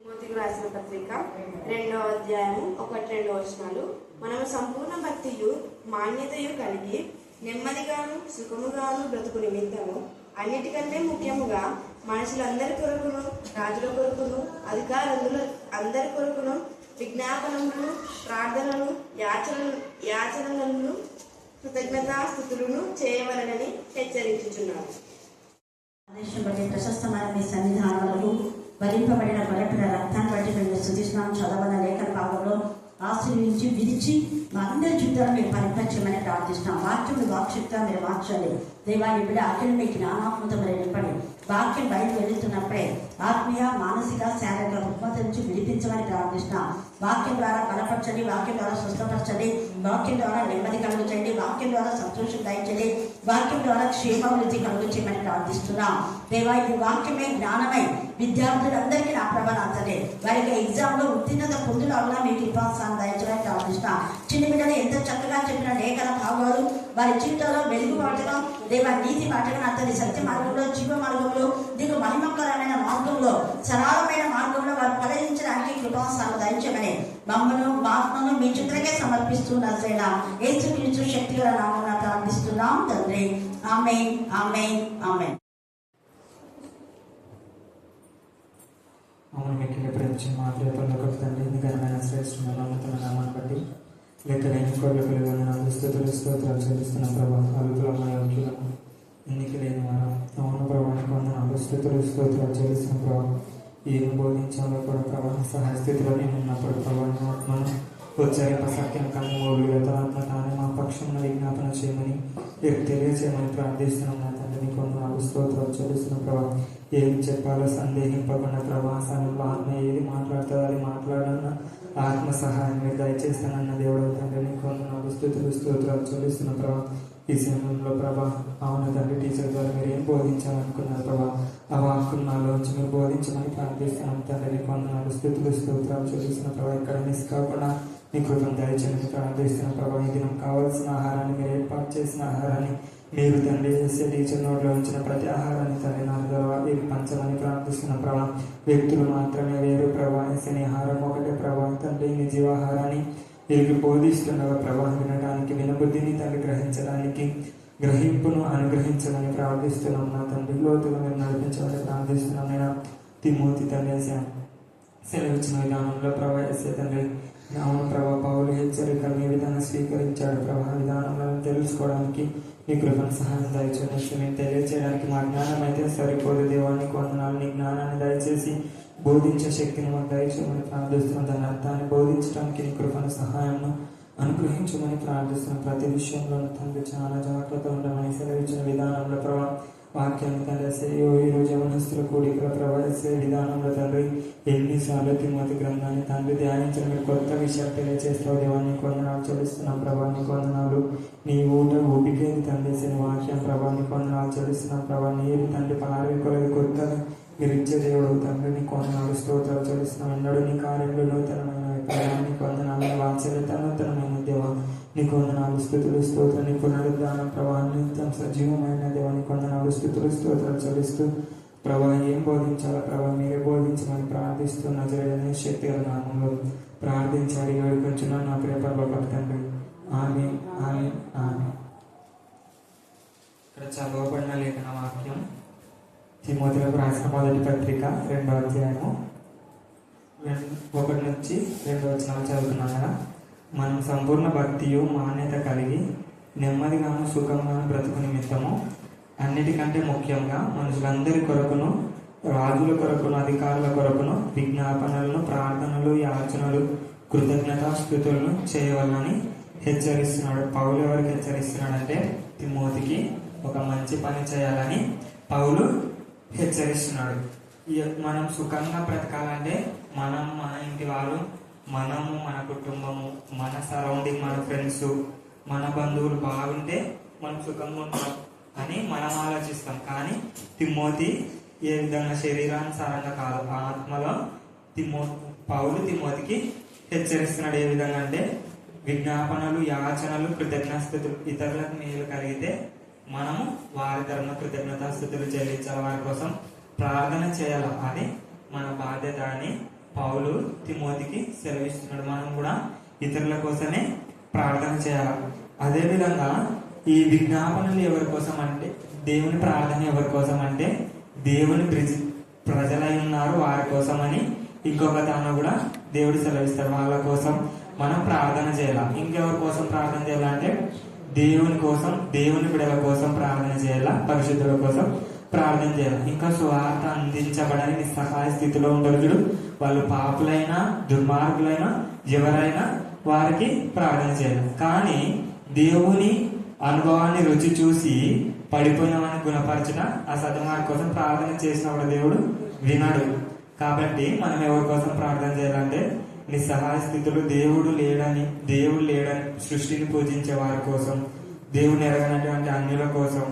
తిమోతికి రాసిన పత్రిక 2వ అధ్యాయము 1-2 వచనాలు. మనము సంపూర్ణ భక్తియు మాన్యతయు కలిగి నెమ్మదిగాను సుఖముగాను బ్రతుకు నిమిత్తము అన్నిటికంటే ముఖ్యముగా మనుషులందరి కొరకును రాజుల కొరకును అధికారులు అందరి కొరకును విజ్ఞాపనములను ప్రార్థనలు యాచనలను కృతజ్ఞతాస్థుతులను చేయవలనని హెచ్చరించుచున్నాను. ప్రశస్తమైన మీ సన్నిధానాలకు వరింపబడిన గొడపిన రక్తాన్ని బట్టి మేము స్తుతిస్తున్నాం. చదవన లేఖన భాగంలో ఆశీర్వించి విధించి మా అందరి జీవితాలు మీరు పరిపరిచయమని ప్రార్థిస్తున్నాం. వాక్యం వాక్శక్తిగా మీరు మార్చండి. దేవాన్ని బిడ్డ అఖిల మీ జ్ఞానాత్మత మీరు నింపండి. వాక్యం బయట వెళుతున్నప్పుడే ఆత్మీయ మానసిక శారీరక రుగ్మత నుంచి విడిపించమని ప్రార్థిస్తున్నాం. వాక్యం ద్వారా బలపరచండి, వాక్యం ద్వారా స్వస్థపరచండి, వాక్యం ద్వారా నెమ్మది కలుగు చేయండి, వాక్యం ద్వారా సంతోషం దయచండి, వాక్యం ద్వారా క్షేమాభివృద్ధి కలుగు చేయమని ప్రార్థిస్తున్నాం. దేవా ఈ వాక్యమే జ్ఞానమై విద్యార్థులందరికీ నా ప్రభావంతలే వారికి ఎగ్జామ్లో ఉత్తీర్ణత పొందులాగా మీకు కృపాసాన్ని దయచమని ప్రార్థిస్తున్నాం. చిన్న బిడ్డలు ఎంత చక్కగా చెప్పిన లేఖన భాగాలు వారి జీవితంలో వెలుగు పాటగా దేవా నీతి పాటగా అతని సత్య మార్గంలో జీవ మార్గంలో దీనికి మహిమకరమైన మార్గంలో సరళమైన మార్గంలో వారు ఫలించడానికి కృపాసాన్ని దయచమని మమ్మను ఆత్మను మీ చిత్రకే సమర్పిస్తున్నా యేసుక్రీస్తు శక్తి గల నామమున ప్రార్థిస్తున్నాం తండ్రి. ఆమేన్, ఆమేన్, ఆమేన్. అవును మీకు ప్రేమించిన మాట్లాడే తండ్రి మీ ఘనమైన శ్రేష్టమైన నమ్మకమైన నామాన్ని బట్టి లెక్కలేని కోట్ల పిల్లలు స్తుతులు స్తోత్రాలు చెల్లిస్తున్న ప్రభావ అల్పులమైన యోగ్యులను ఎన్నిక లేని వారు అవును ప్రభావానికి వందనాలు స్తుతులు స్తోత్రాలు చెల్లిస్తున్న ప్రభావం ఏమి బోధించాలో కూడా ప్రభావ సహాయ స్థితిలో నేను ఉన్నప్పుడు ప్రభావం ఆత్మను ఉచ్చరింప సత్యం కానీ మూడు ఆత్మ తానే మా పక్షంలో విజ్ఞాపన చేయమని తెలియచేయమని ప్రార్థిస్తున్నాం. నా తండ్రిని కొందరు స్తోత్రాలు చెల్లిస్తున్న ప్రభావం ఏమి చెప్పాలో సందేహింపకుండా ప్రభావ సమయంలో ఆత్మ ఏది మాట్లాడుతుందో అది మాట్లాడన్న ఆత్మ సహాయం మీరు దయచేస్తానన్న దేవుడు తండ్రిని కొందరు స్తుతులు స్తోత్రాలు చెల్లిస్తున్న ప్రభావం ఈ సమయంలో ప్రభా అవును తండ్రి టీచర్ ద్వారా మీరు ఏం బోధించాలనుకున్నారు ప్రభా ఆ వాక్కులు నాలోంచి మీరు బోధించమని ప్రార్థిస్తున్నాం. తండ్రిని కొందరు స్థుతులు స్తోత్రాలు చెల్లిస్తున్న ప్రభావ ఇక్కడ మిస్ కాకుండా మీ కృపను దయచేయమని ప్రార్థిస్తున్న ప్రభావ ఈ దినం కావాల్సిన ఆహారాన్ని మీరు ఏర్పాటు చేసిన ఆహారాన్ని మీరు తండ్రి చేసే టీచర్ నోట్లో ఉంచిన ప్రతి ఆహారాన్ని తండ్రి నా ద్వారా మీరు పంచమని ప్రార్థిస్తున్న ప్రభావ వ్యక్తులు మాత్రమే వేరు ప్రభావ వేసిన ఆహారం ఒకటే ప్రభావ తండ్రి మీ జీవాహారాన్ని వీరికి బోధిస్తుండగా ప్రభావం వినడానికి వినబుద్ధిని తండ్రి గ్రహించడానికి గ్రహింపును అనుగ్రహించమని ప్రార్థిస్తున్నాం. నా తండ్రి లోతుగా మీరు నడిపించమని ప్రార్థిస్తున్నాం. నేను తిమోతి తండ్రి సెలవిచ్చిన విధానంలో ప్రవేశ తండ్రి అవును ప్రభా పౌలు హెచ్చరికలు మీ విధానం స్వీకరించాడు ప్రభా విధానంలో తెలుసుకోవడానికి మీ కృపను సహాయం దయచేసి మేము తెలియచేయడానికి మా జ్ఞానం అయితే సరిపోదు. దేవాన్ని కొందనాలు నీ జ్ఞానాన్ని దయచేసి బోధించే శక్తిని మాకు దయచేయమని ప్రార్థిస్తున్నాం. దాని అర్థాన్ని బోధించడానికి నీ కృపను సహాయం అనుగ్రహించమని ప్రార్థిస్తున్నాం. ప్రతి విషయంలో తండ్రి చాలా జాగ్రత్త ఉండమని సెలవిచ్చిన విధానంలో ప్రభావ వాక్యాన్ని తండ్రి ఈరోజు యవనస్తుల కూడికల ప్రవేశే విధానంలో తండ్రి ఎన్నిసార్లు తిమోతి గ్రంథాన్ని తండ్రి ధ్యానించిన మీరు కొత్త విషయాలు తెలియజేస్తావు. దేవాన్ని కొందనాలు చెల్లిస్తున్నాం. ప్రభాన్ని కొందనాలు నీ ఊపికేది తండ్రి వాక్యం ప్రభాన్ని కొందనాలు చెల్లిస్తున్నాం. ప్రభా నీరు తండ్రి పారే కొలది కొత్తగా మీరు ఇచ్చే దేవుడు తండ్రి నీ కొందనాలు స్తోత్రాలు చెల్లిస్తున్నాం. ఎన్నడూ నీ కార్యంలో నూతనమైన విప్లవాన్ని కొందనాలు వాత్సల్యత నూతనమైన దేవ నీ కొందనాలు స్థుతులు స్తోత్రం నీ పునరుద్ధానం ప్రభావాన్ని సజీవమైన దేవాన్ని కొందనాలు స్థుతులు స్తోత్రాలు చెల్లిస్తూ ప్రభా ఏం బోధించాలో ప్రభా మీరే బోధించమని ప్రార్థిస్తూ నజరేయుని శక్తి గల నామంలో ప్రార్థించాలి వేడుకొంచున్నాను నా ప్రియ పరలోకపు తండ్రి. ఆమేన్, ఆమేన్, ఆమేన్. ఇక్కడ చదవబడిన లేఖన వాక్యం తిమోతిలకు రాసిన మొదటి పత్రిక 2వ అధ్యాయము 1-2 వచనాలు చదువుతున్నాను కదా. మనం సంపూర్ణ భక్తియు మాన్యత కలిగి నెమ్మదిగాను సుఖంగాను బ్రతుకు నిమిత్తము అన్నిటికంటే ముఖ్యంగా మనుషులందరి కొరకును రాజుల కొరకును అధికారుల కొరకును విజ్ఞాపనలను ప్రార్థనలు యాచనలు కృతజ్ఞతాస్తుతులను చేయవలని హెచ్చరిస్తున్నాడు. పౌలు ఎవరికి హెచ్చరిస్తున్నాడంటే తిమోతికి ఒక మంచి పని చేయాలని పౌలు హెచ్చరిస్తున్నాడు. మనం సుఖంగా బ్రతకాలంటే మనం మన ఇంటి వాళ్ళు మనము మన కుటుంబము మన సరౌండింగ్ మన ఫ్రెండ్స్ మన బంధువులు బాగుంటే మనం సుఖంగా ఉంటాం అని మనం ఆలోచిస్తాం. కానీ తిమోతి ఏ విధంగా శరీరానుసారంగా కాదు ఆత్మలో పౌలు తిమోతికి హెచ్చరిస్తున్నాడు. ఏ విధంగా అంటే విజ్ఞాపనలు యాచనలు కృతజ్ఞతాస్తుతులు ఇతరులకు మేలు కలిగితే మనము వారి తరపున కృతజ్ఞతాస్తుతులు చెల్లించాలి, వారి కోసం ప్రార్థన చేయాలి. అది మన బాధ్యత అని పౌలు తిమోతికి సెలవిస్తున్నాడు. మనం కూడా ఇతరుల కోసమే ప్రార్థన చేయాలి. అదేవిధంగా ఈ విజ్ఞాపనలు ఎవరి కోసం అంటే, దేవుని ప్రార్థన ఎవరి కోసం అంటే దేవుని ప్రజలై ఉన్నారు వారి కోసం అని ఇంకొక తాను కూడా దేవుడు సెలవిస్తాడు. వాళ్ళ కోసం మనం ప్రార్థన చేయాలి. ఇంకెవరి కోసం ప్రార్థన చేయాలంటే దేవుని కోసం, దేవుని బిడ్డల కోసం ప్రార్థన చేయాలా, పరిశుద్ధుల కోసం ప్రార్థన చేయాలి. ఇంకా సువార్త అందించబడని నిస్సహాయ స్థితిలో ఉండరు, వాళ్ళు పాపులైనా దుర్మార్గులైనా ఎవరైనా వారికి ప్రార్థన చేయాలి. కానీ దేవుని అనుభవాన్ని రుచి చూసి పడిపోయిన వాడిని గుణపరచిన ఆ సద్మార్గం కోసం ప్రార్థన చేసినప్పుడు దేవుడు వినడు. కాబట్టి మనం ఎవరి కోసం ప్రార్థన చేయాలంటే నిస్సహాయ స్థితులు, దేవుడు లేడని సృష్టిని పూజించే వారి కోసం, దేవుని ఎరగనటువంటి అన్యుల కోసం,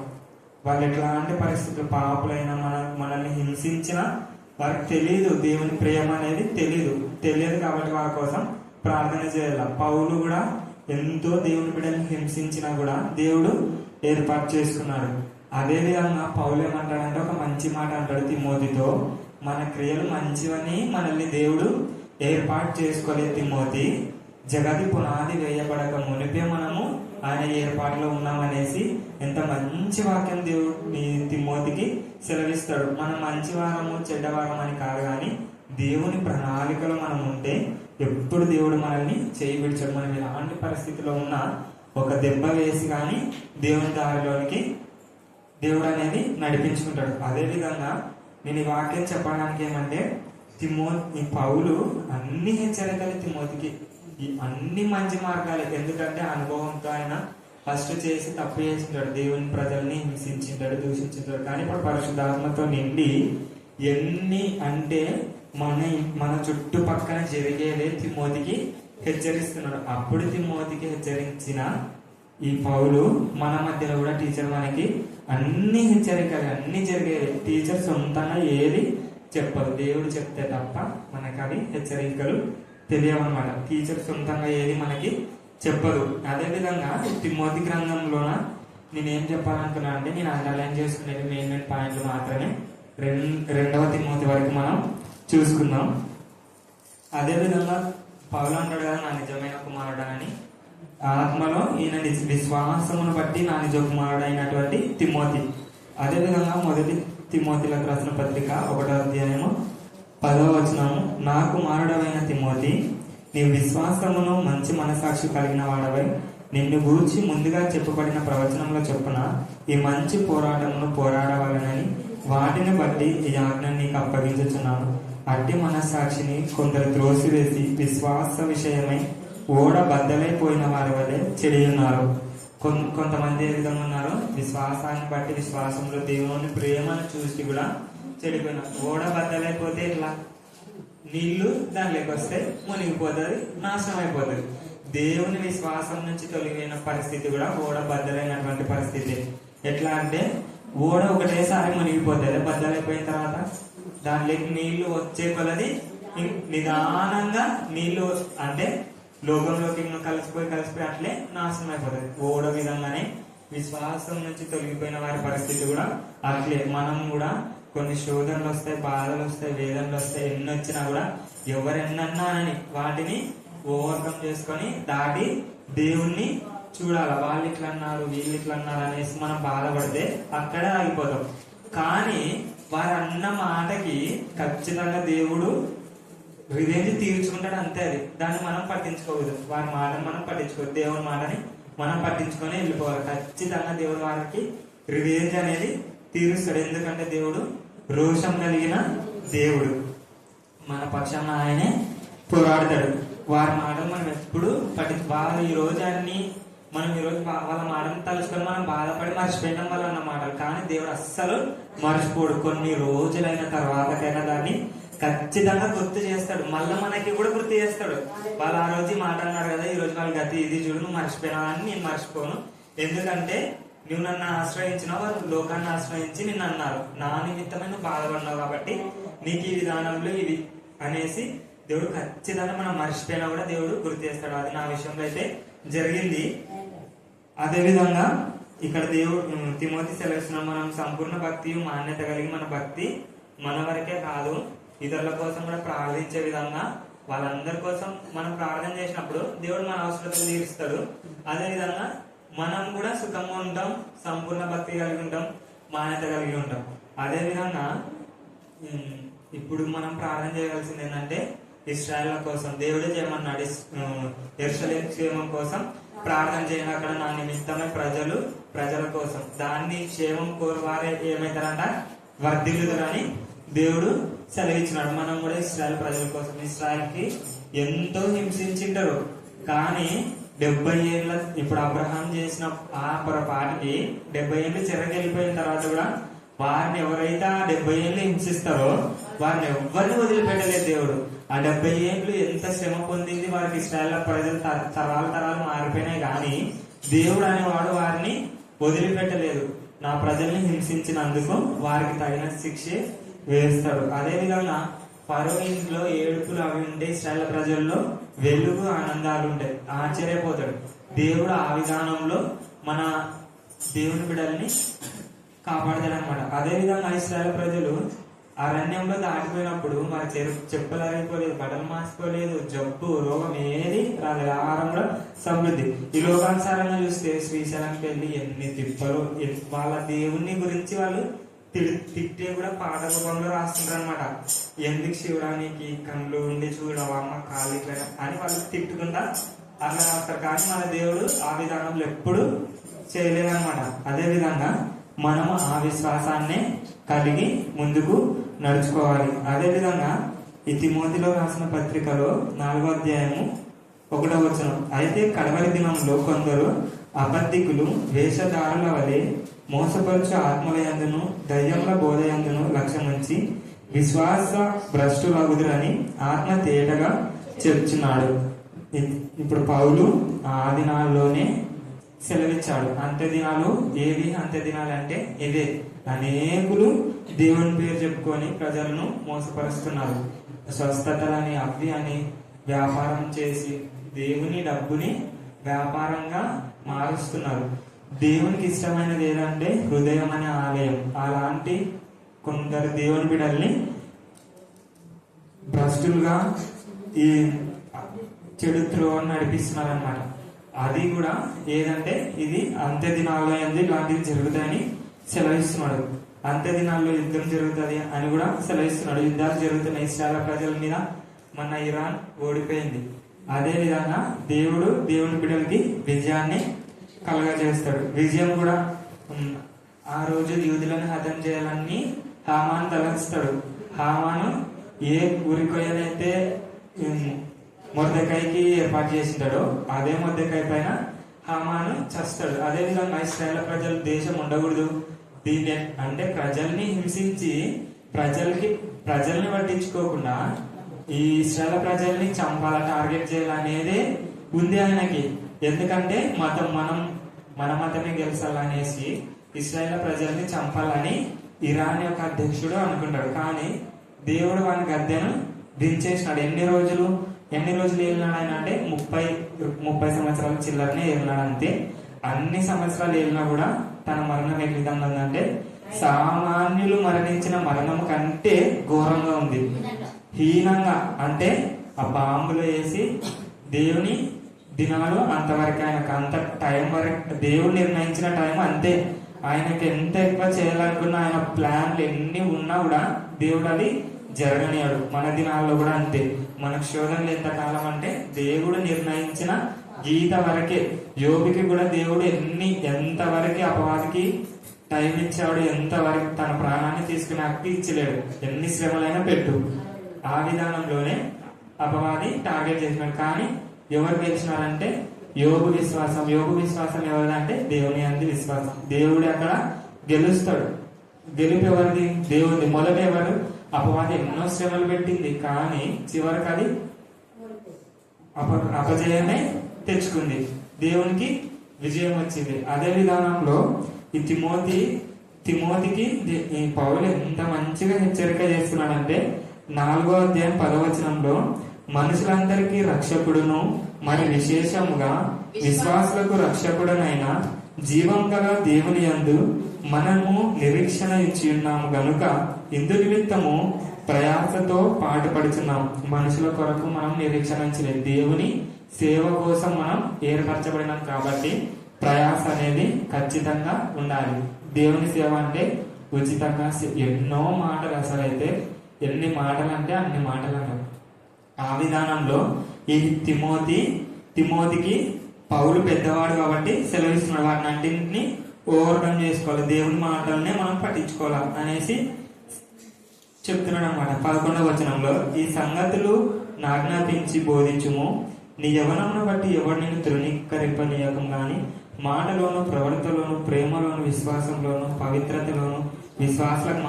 వాళ్ళు ఎట్లాంటి పరిస్థితులు పాపులైన మనల్ని హింసించిన వారికి తెలియదు, దేవుని ప్రేమ అనేది తెలియదు కాబట్టి వారి కోసం ప్రార్థన చేయాలి. పౌలు కూడా ఎంతో దేవుని బిడ్డని హింసించినా కూడా దేవుడు ఏర్పాటు చేసుకున్నాడు. అదేవిధంగా పౌలు ఏమంటాడంటే ఒక మంచి మాట అంటాడు తిమోతితో, మన క్రియలు మంచివని మనల్ని దేవుడు ఏర్పాటు చేసుకోలేదు తిమోతి, జగతి పునాది వేయబడక మునిపే మనము ఆయన ఏర్పాటులో ఉన్నామనేసి ఎంత మంచి వాక్యం దేవుడు తిమోతికి సెలవిస్తాడు. మనం మంచివారము చెడ్డవారం అని కాదు, కానీ దేవుని ప్రణాళికలో మనం ఉంటే ఎప్పుడు దేవుడు మనల్ని చేయి విడిచాడు. మనం ఎలాంటి పరిస్థితిలో ఉన్నా ఒక దెబ్బ వేసి కానీ దేవుని దారిలోనికి దేవుడు అనేది నడిపించుకుంటాడు. అదేవిధంగా నేను ఈ వాక్యం చెప్పడానికి ఏమంటే ఈ పౌలు అన్ని హెచ్చరికలు తిమోతికి, ఈ అన్ని మంచి మార్గాలు, ఎందుకంటే అనుభవంతో ఆయన ఫస్ట్ చేసి తప్పు చేసింటాడు, దేవుని ప్రజల్ని హింసించింటాడు, దూషించింటాడు. కానీ ఇప్పుడు పరిశుద్ధాత్మతో నిండి ఎన్ని అంటే మన చుట్టుపక్కల జరిగేదే తిమోతికి హెచ్చరిస్తున్నాడు. అప్పుడు తిమోతికి హెచ్చరించిన ఈ పౌలు మన మధ్యలో కూడా టీచర్ మనకి అన్ని హెచ్చరికలు అన్ని జరిగేవి. టీచర్ సొంతంగా ఏది చెప్పదు, దేవుడు చెప్తే తప్ప మనకు అవి హెచ్చరికలు తెలియవన్నమాట. టీచర్ సొంతంగా ఏది మనకి చెప్పదు. అదేవిధంగా తిమోతి గ్రంథంలోన నేనేం చెప్పాలనుకున్నా అంటే, నేను అండర్లైన్ చేసుకునేది మెయిన్ పాయింట్లు మాత్రమే. 2వ తిమోతి వరకు మనం చూసుకుందాం. అదేవిధంగా పౌలు అంటాడు కదా, నా నిజమైన కుమారుడు అని, ఆత్మలో ఈయన విశ్వాసమును బట్టి నా నిజ కుమారుడు అయినటువంటి తిమోతి. అదేవిధంగా 1 తిమోతిలకు రాసిన పత్రిక 1వ అధ్యాయము 10వ వచనము, నా కుమారుడవైన తిమోతి, నీ విశ్వాసమును మంచి మనసాక్షి కలిగిన వాడవై నిన్ను గూర్చి ముందుగా చెప్పబడిన ప్రవచనంలో చొప్పున ఈ మంచి పోరాటమును పోరాడవాలనని వాటిని బట్టి ఈ ఆజ్ఞను నీకు అప్పగించుచున్నాను. అట్టి మనస్సాక్షిని కొందరు త్రోసివేసి విశ్వాస విషయమై ఓడ బద్దలైపోయిన వారి వలె చెడి ఉన్నారు. కొంతమంది ఏ విధంగా ఉన్నారు, విశ్వాసాన్ని బట్టి విశ్వాసంలో దేవుని ప్రేమను చూసి కూడా చెడిపోయినారు. ఓడ బద్దలైపోతే ఇట్లా నీళ్లు దానిలోకి వస్తే మునిగిపోతుంది, నాశనం అయిపోతుంది. దేవుని విశ్వాసం నుంచి తొలగిన పరిస్థితి కూడా ఓడ బద్దలైనటువంటి పరిస్థితి. ఎట్లా అంటే ఓడ ఒకటేసారి మునిగిపోతుంది, బద్దలైపోయిన తర్వాత దానిలోకి నీళ్లు వచ్చే కొలది నిదానంగా నీళ్లు అంటే లోకంలోకి కలిసిపోయి అట్లే నాశనం అయిపోతుంది. ఓడ విధంగానే విశ్వాసం నుంచి తొలగిపోయిన వారి పరిస్థితి కూడా అట్లే. మనం కూడా కొన్ని శోధనలు వస్తాయి, బాధలు వస్తాయి, వేదనలు వస్తాయి, ఎన్ని వచ్చినా కూడా ఎవరెన్నన్నా అని వాటిని ఓవర్కమ్ చేసుకొని దాటి దేవుణ్ణి చూడాలి. వాళ్ళు ఇట్లా అన్నారు, వీళ్ళు ఇట్లా అన్నారు అనేసి మనం బాధపడితే అక్కడే ఆగిపోతాం. కానీ వారు అన్న మాటకి ఖచ్చితంగా దేవుడు రివెంజ్ తీర్చుకుంటాడు, అంతే. అది దాన్ని మనం పట్టించుకోవద్దు, వారి మాటను మనం పట్టించుకోవద్దు, దేవుని మాటని మనం పట్టించుకొని వెళ్ళిపోవాలి. ఖచ్చితంగా దేవుడు వారికి రివెంజ్ అనేది తీరుస్తాడు. ఎందుకంటే దేవుడు రోషం కలిగిన దేవుడు, మన పక్షాన ఆయనే పోరాడతాడు. వారి మాటలు మనం ఎప్పుడు వారు ఈ రోజు మనం ఈ రోజు వాళ్ళ మాటను తలుచుకొని మనం బాధపడి మర్చిపోయినాం వాళ్ళు అన్న మాటలు. కానీ దేవుడు అస్సలు మర్చిపోడు. కొన్ని రోజులైన తర్వాతకైనా దాన్ని ఖచ్చితంగా గుర్తు చేస్తాడు, మళ్ళీ మనకి కూడా గుర్తు చేస్తాడు. వాళ్ళు ఆ రోజు మాట అన్నారు కదా, ఈ రోజు వాళ్ళ గతి ఇది చూడు, నువ్వు మర్చిపోయినా అని నేను మర్చిపోను. ఎందుకంటే నువ్వు నన్ను ఆశ్రయించినావు, వాళ్ళు లోకాన్ని ఆశ్రయించి నిన్ను అన్నారు, నా నిమిత్తమే నువ్వు బాధపడినావు కాబట్టి నీకు ఈ విధానంలో ఇవి అనేసి దేవుడు ఖచ్చితంగా మనం మర్చిపోయినా కూడా దేవుడు గుర్తు చేస్తాడు. అది నా విషయంలో అయితే జరిగింది. అదేవిధంగా ఇక్కడ దేవుడు తిమోతి సెలవిస్తున్నాం, మనం సంపూర్ణ భక్తి మాన్యత కలిగి మన భక్తి మన వరకే కాదు, ఇతరుల కోసం కూడా ప్రార్థించే విధంగా వాళ్ళందరి కోసం మనం ప్రార్థన చేసినప్పుడు దేవుడు మన అవసరతలు తీరుస్తాడు. అదే విధంగా మనం కూడా సుఖంగా ఉంటాం, సంపూర్ణ భక్తి కలిగి ఉంటాం, మాన్యత కలిగి ఉంటాం. అదే విధంగా ఇప్పుడు మనం ప్రార్థన చేయవలసింది ఏంటంటే ఇశ్రాయేల్ కోసం. దేవుడే చేయమన్నాడు, యెరూషలేము క్షేమం కోసం ప్రార్థన చేయండి, అక్కడ నా నిమిత్తమే ప్రజల కోసం. దాన్ని క్షేమం కోరువారే ఏమైతారంట, వర్ధిల్లుతారని దేవుడు సెలవిచ్చినాడు. మనం కూడా ఇశ్రాయేల్ ప్రజల కోసం, ఇశ్రాయేల్కి ఎంతో హింసించింటారు, కానీ 70 ఏళ్ళ ఇప్పుడు అబ్రహాం చేసిన ఆ పొరపాటుకి 70 ఏళ్ళు చెరకి వెళ్ళిపోయిన తర్వాత కూడా వారిని ఎవరైతే ఆ 70 ఏళ్ళు హింసిస్తారో వారిని ఎవరిని వదిలిపెట్టలేదు దేవుడు. ఆ 70 ఏళ్ళు ఎంత శ్రమ పొందింది వారికి, ఇశ్రాయేల్ ప్రజలు తరాలు మారిపోయినాయి, కానీ దేవుడు అనేవాడు వారిని వదిలిపెట్టలేదు. నా ప్రజల్ని హింసించినందుకు వారికి తగిన శిక్షే వేస్తాడు. అదే విధంగా ఫరో ఇంట్లో ఏడుపులు అవి ఉంటే ఇశ్రాయేల్ ప్రజల్లో వెలుగు ఆనందాలు ఉంటాయి. ఆశ్చర్యపోతాడు. దేవుడు ఆ విధానంలో మన దేవుని బిడ్డల్ని కాపాడతాడు అనమాట. అదే విధంగా ఇశ్రాయేల్ ప్రజలు అరణ్యంలో దాటిపోయినప్పుడు మరి చెప్పులు అరిగిపోలేదు, బట్టలు మార్చుకోలేదు, జబ్బు రోగం ఏది రాలేదు, ఆహారంలో సమృద్ధి. ఈ లోకానుసారంగా చూస్తే శ్రీశైలంకి వెళ్ళి ఎన్ని తిప్పలు, వాళ్ళ దేవుని గురించి వాళ్ళు తిట్టే కూడా పాట రూపంలో రాస్తుంటారు అనమాట. ఎందుకు శివరానికి కళ్ళు ఉండి చూడవా అమ్మ కాళ్ళు ఇట్లా అని వాళ్ళు తిట్టుకుంటా అట్లా రాస్తారు. కానీ మన దేవుడు ఆ విధానంలో ఎప్పుడు చేయలేదన్నమాట. అదే విధంగా మనము ఆ విశ్వాసాన్ని కలిగి ముందుకు నడుచుకోవాలి. అదే విధంగా ఈ తిమోతిలో రాసిన పత్రికలో 4వ అధ్యాయము 1వ వచనం, అయితే కడవరి దినంలో కొందరు అబద్ధికులు వేషధారుల వలె మోసపరచు ఆత్మలయందును దయ్యముల బోధయందును లక్ష్యముంచి విశ్వాస భ్రష్టులగుదురని ఆత్మ తేటగా చెప్తున్నాడు. ఇప్పుడు పౌలు ఆ దినాల్లోనే సెలవిచ్చాడు. అంత్య దినాలు ఏవి? అంత్య దినాలు అంటే ఇదే. అనేకులు దేవుని పేరు చెప్పుకొని ప్రజలను మోసపరుస్తున్నారు. స్వస్థతలని అవి అని వ్యాపారం చేసి దేవుని డబ్బుని వ్యాపారంగా మారుస్తున్నారు. దేవునికి ఇష్టమైనది ఏదంటే హృదయం అనే ఆలయం. అలాంటి కొందరు దేవుని బిడ్డల్ని భ్రష్టులుగా ఈ చెడు త్రోవని నడిపిస్తున్నారు అన్నమాట. అది కూడా ఏదంటే ఇది అంత్య దినాల్లో ఇలాంటివి జరుగుతాయని సెలవిస్తున్నాడు. అంత్య దినాల్లో యుద్ధం జరుగుతుంది అని కూడా సెలవిస్తున్నాడు. యుద్ధాలు జరుగుతున్నాయి ఇశ్రాయేల్ ప్రజల మీద. మన ఇరాన్ ఓడిపోయింది. అదే విధంగా దేవుడు దేవుని బిడ్డలకి విజయాన్ని కలగజేస్తాడు. విజయం కూడా ఆ రోజు యూదులను హతం చేయాలని హామాను తలస్తాడు. హామాను ఏ ఉరికొయ్యనైతే మొర్దెకాయికి ఏర్పాటు చేసింటాడో అదే మొర్దెకాయ పైన హామాను చస్తాడు. అదే విధంగా ఇశ్రాయేల్ ప్రజల దేశం ఉండకూడదు. దీన్ని అంటే ప్రజల్ని హింసించి ప్రజల్ని పట్టించుకోకుండా ఈ ఇశ్రాయేల్ ప్రజల్ని చంపాల, టార్గెట్ చేయాలనేదే ఉంది ఆయనకి. ఎందుకంటే మన మతమే గెలిచాలనేసి ఇశ్రాయేల్ ప్రజల్ని చంపాలని ఇరాన్ యొక్క అధ్యక్షుడు అనుకుంటాడు. కానీ దేవుడు వాని గద్దెను దించేసినాడు. ఎన్ని రోజులు ఏలినాడు ఆయన అంటే 30 సంవత్సరాల చిల్లరనే ఏలినాడు అంతే. అన్ని సంవత్సరాలు ఏలినా కూడా తన మరణం ఏ విధంగా ఉందంటే సామాన్యులు మరణించిన మరణం కంటే ఘోరంగా ఉంది, హీనంగా. అంటే ఆ బాంబులు వేసి దేవుని దినాలు అంతవరకు, ఆయనకు అంత టైం వరకు దేవుడు నిర్ణయించిన టైం అంతే. ఆయనకి ఎంత ఎక్కువ చేయాలనుకున్న ఆయన ప్లాన్లు ఎన్ని ఉన్నా కూడా దేవుడు అది జరగనియాడు. మన దినాల్లో కూడా అంతే. మనకు శోధనలు ఎంతకాలం అంటే దేవుడు నిర్ణయించిన గీత వరకే. యోబుకి కూడా దేవుడు ఎంతవరకు అపవాదికి టైం ఇచ్చాడు, ఎంతవరకు తన ప్రాణాన్ని తీసుకునే హక్కు ఇచ్చలేడు. ఎన్ని శ్రమలైనా పెట్టు. ఆ విధానంలోనే అపవాది టార్గెట్ చేసినాడు. కానీ ఎవరు గెలిచినారంటే యోబు విశ్వాసం. యోబు విశ్వాసం ఎవరిదంటే దేవుని అంది విశ్వాసం. దేవుడు అక్కడ గెలుస్తాడు. గెలుపు ఎవరిది? దేవుడి. మొదట ఎవరు? అపవాది ఎన్నో శ్రమలు పెట్టింది, కానీ చివరికి అది అపజయమే తెచ్చుకుంది, దేవునికి విజయం వచ్చింది. అదే విధానంలో ఈ తిమోతికి ఈ పౌలు ఎంత మంచిగా హెచ్చరిక చేస్తున్నాడంటే 4వ అధ్యాయం 10వ వచనంలో మనుషులందరికీ రక్షకుడును మరి విశేషముగా విశ్వాసులకు రక్షకుడునైన జీవం గల దేవుని యందు మనము నిరీక్షణ ఇచ్చి ఉన్నాము గనుక ఇందు నిమిత్తము ప్రయాసతో పాటుపడుచున్నాం. మనుషుల కొరకు మనం నిరీక్షణ ఉంచలేదు, దేవుని సేవ కోసం మనం ఏర్పరచబడినాం. కాబట్టి ప్రయాస అనేది ఖచ్చితంగా ఉండాలి. దేవుని సేవ అంటే ఉచితంగా ఎన్నో మాటలు, అసలు అయితే ఎన్ని మాటలు అంటే అన్ని మాటలు అన్నారు. ఆ విధానంలో ఈ తిమోతికి పౌలు పెద్దవాడు కాబట్టి సెలవిస్తున్నాడు, వాటిని అన్నింటినీ ఓవర్కమ్ చేసుకోవాలి, దేవుని మాటలనే మనం పట్టించుకోవాలి అనేసి చెప్తున్నాడు అనమాట. 11వ వచనంలో, ఈ సంగతులు నాజ్ఞాపించి బోధించుము, నీ యవ్వనమును బట్టి ఎవరు నిన్ను తృణీకరింపనీయకం గాని మాటలోను, ప్రవర్తనలోను, ప్రేమలోను, విశ్వాసంలోను, పవిత్రతలోను విశ్వాసులకు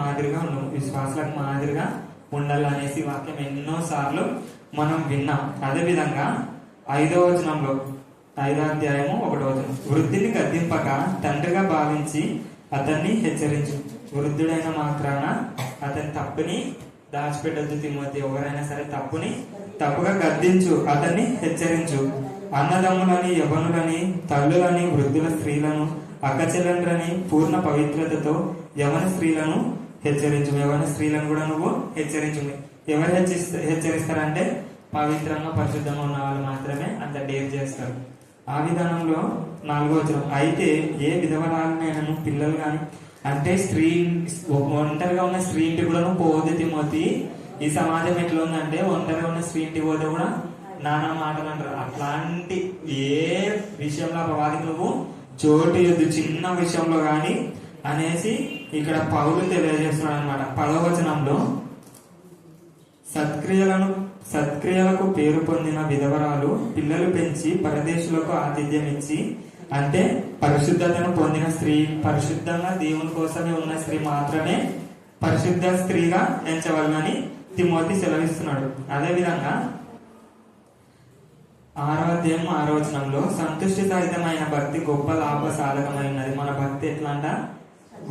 మాదిరిగా ఉండాలనేసి వాక్యం ఎన్నో సార్లు మనం విన్నాం. అదేవిధంగా 5వ వచనంలో, 5వ అధ్యాయము 1వ వచనం, వృద్ధిని గద్దింపక తండ్రిగా భావించి అతన్ని హెచ్చరించు. వృద్ధుడైన మాత్రాన అతని తప్పుని దాచిపెట్టద్దు తిమోతి. ఎవరైనా సరే తప్పుగా గద్దించు, అతన్ని హెచ్చరించు. అన్నదమ్ములని, యవనులని, తల్లులని, వృద్ధుల స్త్రీలను, అక్కచెల్లెండ్రని పూర్ణ పవిత్రతతో యవన స్త్రీలను హెచ్చరించు. యవన స్త్రీలను కూడా నువ్వు హెచ్చరించు. ఎవరు హెచ్చరిస్తారంటే పవిత్రంగా పరిశుద్ధంగా ఉన్న వాళ్ళు మాత్రమే అంత డేర్ చేస్తారు. ఆ విధానంలో 4వ వచనం, అయితే ఏ విధవరాలనైనా పిల్లలు కానీ, అంటే ఒంటరిగా ఉన్న స్త్రీ ఇంటికి కూడా నువ్వు పోవద్దు తిమోతి. ఈ సమాజం ఎట్లా ఉందంటే ఒంటరిగా ఉన్న స్త్రీ ఇంటికి పోతే కూడా నానా మాటలు అంటారు. అట్లాంటి ఏ విషయంలో అపవాదికి నువ్వు చోటు ఇవ్వద్దు, చిన్న విషయంలో కానీ అనేసి ఇక్కడ పౌలు తెలియజేస్తున్నాడు అనమాట. 10వ వచనంలో, సత్క్రియలకు పేరు పొందిన విధవరాలు పిల్లలు పెంచి పరదేశులకు ఆతిథ్యం ఇచ్చి, అంటే పరిశుద్ధతను పొందిన స్త్రీ, పరిశుద్ధంగా దేవుని కోసమే ఉన్న స్త్రీ మాత్రమే పరిశుద్ధ స్త్రీగా ఎంచవలనని తిమోతి సెలవిస్తున్నాడు. అదేవిధంగా 6వ అధ్యాయం 6వ వచనంలో, సంతుష్టి సహితమైన భక్తి గొప్ప లాభసాధకమైనది. మన భక్తి ఎట్లా అంట?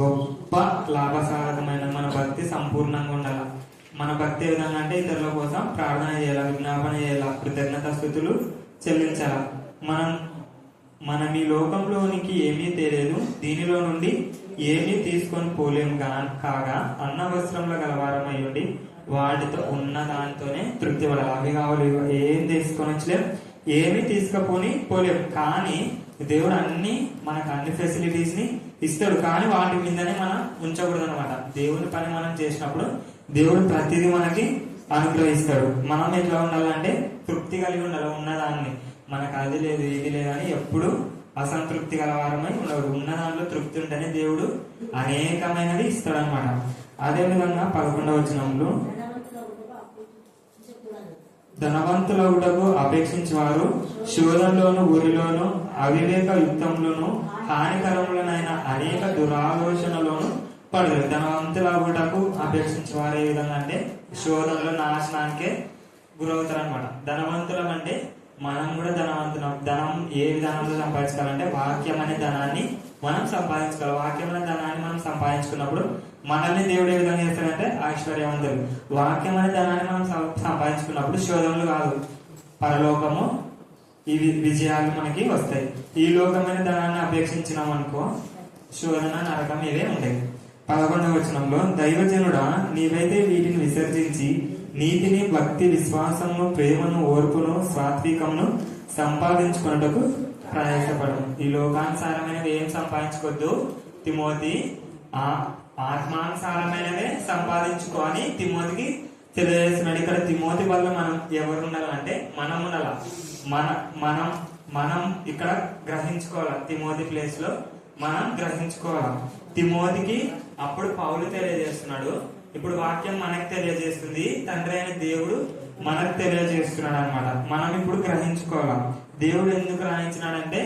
గొప్ప లాభసాధకమైన. మన భక్తి సంపూర్ణంగా ఉండాలి. మన భక్తి ఏ విధంగా అంటే ఇతరుల కోసం ప్రార్థన చేయాలి, విజ్ఞాపన చేయాలి, కృతజ్ఞత స్తుతులు చెల్లించాల. మనం ఈ లోకంలోనికి ఏమీ తెలియదు, దీనిలో నుండి ఏమీ తీసుకొని పోలేము కాగా అన్న వస్త్రంలో గలవారమై ఉండి వాటితో ఉన్న దానితోనే తృప్తి పడాలి. అవి కావాలి, ఏం తీసుకొని వచ్చలేం, ఏమి తీసుకపోని పోలేము. కానీ దేవుడు మనకు అన్ని ఫెసిలిటీస్ ని ఇస్తాడు, కానీ వాటి మీదనే మనం ఉంచకూడదు అనమాట. దేవుని పని మనం చేసినప్పుడు దేవుడు ప్రతిదీ మనకి అనుగ్రహిస్తాడు. మనం ఎట్లా ఉండాలంటే తృప్తి కలిగి ఉండాలి. ఉన్నదాన్ని మనకు అది లేదు ఇది లేదని ఎప్పుడు అసంతృప్తి గలవారమై ఉండదు. ఉన్న దాంట్లో తృప్తి ఉంటేనే దేవుడు అనేకమైనది ఇస్తాడనమాట. అదే విధంగా 11వ వచనంలో, ధనవంతులగుటకు అపేక్షించేవారు శోధంలోను, ఊరిలోను, అవివేక యుక్తంలోను, హానికరములనైన అనేక దురాలోచనలోను పడదు. ధనవంతులగుటకు అపేక్షించేవారు ఏ విధంగా అంటే శోధనలో, నాశనానికే గురవుతారు అనమాట. ధనవంతులం అంటే మనం కూడా ధనవంతులం. ధనం ఏ విధానంలో సంపాదించుకోవాలంటే వాక్యం అనే ధనాన్ని మనం సంపాదించుకోవాలి. వాక్యం అనే ధనాన్ని మనం సంపాదించుకున్నప్పుడు మనల్ని దేవుడు ఏ విధంగా చేస్తాడంటే ఐశ్వర్యవంతులు. వాక్యం అనే ధనాన్ని మనం సంపాదించుకున్నప్పుడు శోధనలు కాదు, పరలోకము, ఈ విజయాలు మనకి వస్తాయి. ఈ లోకమైన ధనాన్ని అపేక్షించినాం అనుకో శోధన, నరకం ఇవే ఉంటాయి. 11వ వచనంలో, దైవజనుడా నీవైతే వీటిని విసర్జించి నీతిని, భక్తి, విశ్వాసమును, ప్రేమను, ఓర్పును, సాత్వికమును సంపాదించుకున్నటకు ప్రయాసపడము. ఈ లోకానుసారమైనవి ఏం సంపాదించుకోవద్దు తిమోతి, ఆత్మానుసారమైనవే సంపాదించుకో అని తిమోతికి తెలియజేస్తున్నాడు. ఇక్కడ తిమోతి వల్ల మనం ఎవరు ఉండాలంటే మనం ఉండాల. మనం ఇక్కడ గ్రహించుకోవాలి. తిమోతి ప్లేస్ లో మనం గ్రహించుకోవాలి. తిమోతికి అప్పుడు పౌలు తెలియజేస్తున్నాడు, ఇప్పుడు వాక్యం మనకు తెలియజేస్తుంది, తండ్రి అయిన దేవుడు మనకు తెలియజేస్తున్నాడు అనమాట. మనం ఇప్పుడు గ్రహించుకోవాలి. దేవుడు ఎందుకు గ్రహించినాడంటే